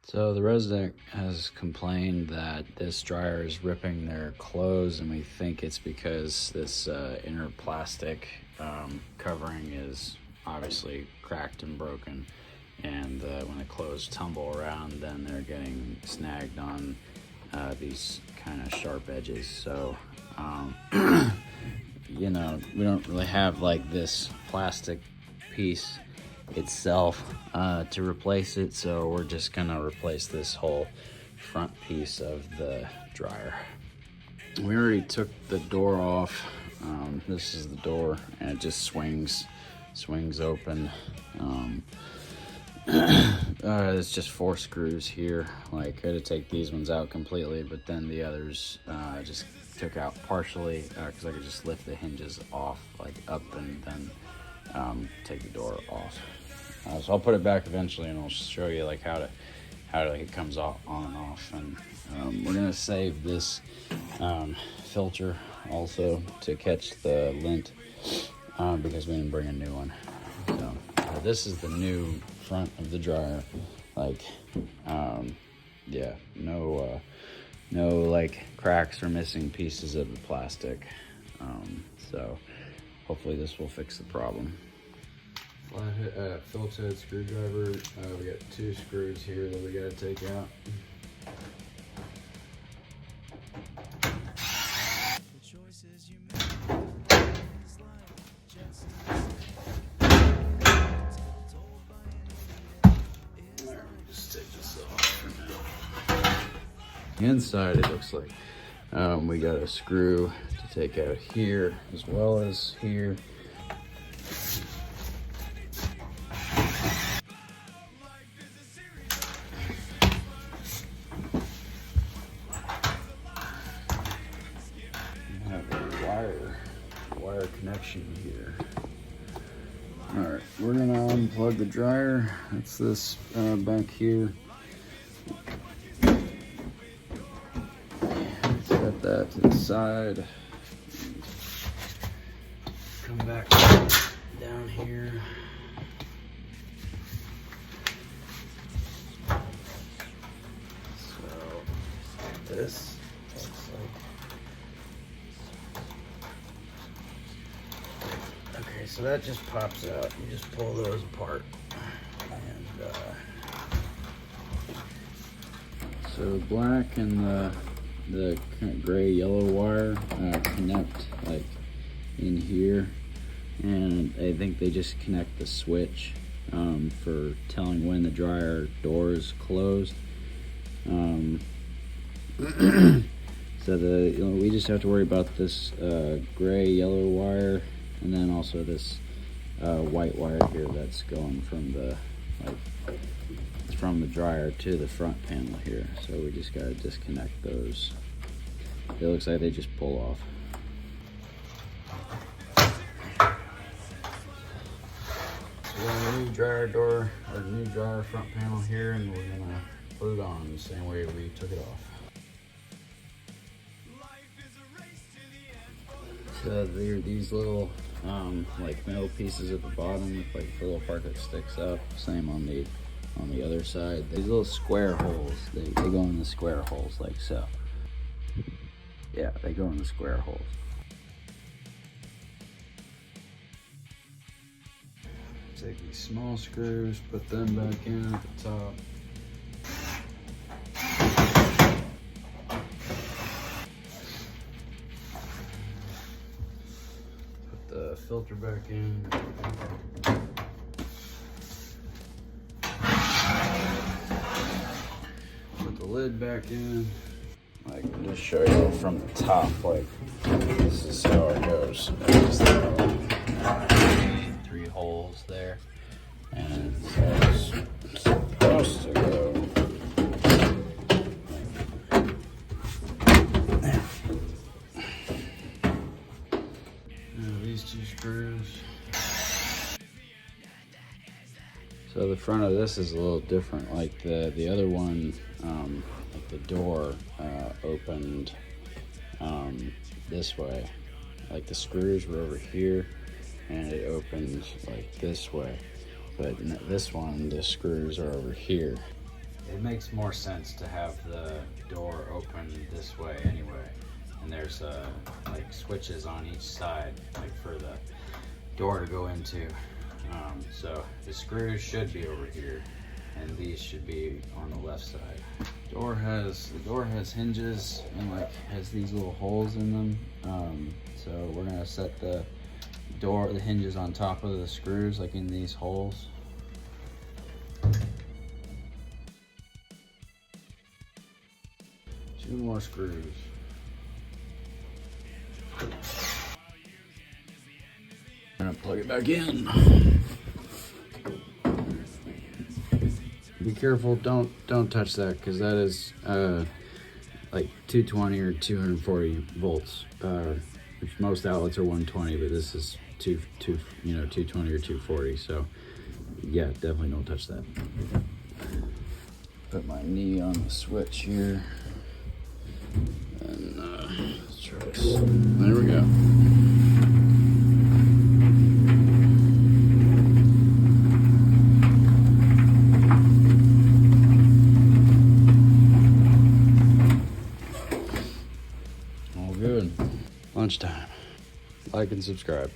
So the resident has complained that this dryer is ripping their clothes, and we think it's because this inner plastic covering is obviously cracked and broken, and when the clothes tumble around, then they're getting snagged on these kind of sharp edges. So you know, we don't really have like this plastic piece itself to replace it, so we're just gonna replace this whole front piece of the dryer. We already took the door off. This is the door, and it just swings open. It's just 4 screws here. Like, I had to take these ones out completely, but then the others I just took out partially because I could just lift the hinges off, like up, and then take the door off. So I'll put it back eventually, and I'll show you like how like it comes off, on and off. And we're gonna save this filter also to catch the lint because we didn't bring a new one. So this is the new front of the dryer. Like, yeah, no like cracks or missing pieces of the plastic. So hopefully this will fix the problem. Phillips head screwdriver. We got 2 screws here that we got to take out. Just take this off for now. Inside, it looks like we got a screw to take out here as well as here. Wire connection here. All right, we're gonna unplug the dryer. That's this back here. Set that to the side. Come back down here. So this looks like. Okay, so that just pops out. You just pull those apart, and so the black and the kind of gray yellow wire connect like in here, and I think they just connect the switch for telling when the dryer door is closed. So we just have to worry about this gray yellow wire, and then also this white wire here that's going from the dryer to the front panel here. So we just gotta disconnect those. It looks like they just pull off. So we got a new dryer door, or new dryer front panel here, and we're gonna put it on the same way we took it off. So there are these little like metal pieces at the bottom with like a little part that sticks up. Same on the other side. These little square holes, they go in the square holes like so. Yeah, they go in the square holes. Take these small screws, put them back in at the top. The filter back in. Put the lid back in. I can just show you from the top, like this is how it goes. There's the 3 holes there, and so it's supposed to go. These 2 screws. So the front of this is a little different. Like the other one, like the door opened this way. Like the screws were over here, and it opened like this way. But this one, the screws are over here. it makes more sense to have the door open this way anyway. And there's like switches on each side, like for the door to go into. So the screws should be over here, and these should be on the left side. The door has hinges and like has these little holes in them. So we're gonna set the hinges on top of the screws, like in these holes. Two more screws. I'm gonna plug it back in. Be careful, don't touch that, because that is like 220 or 240 volts. Which most outlets are 120, but this is 220 or 240. So yeah, definitely don't touch that. Put my knee on the switch here, and let's try this. There we go. All good. Lunchtime. Like and subscribe.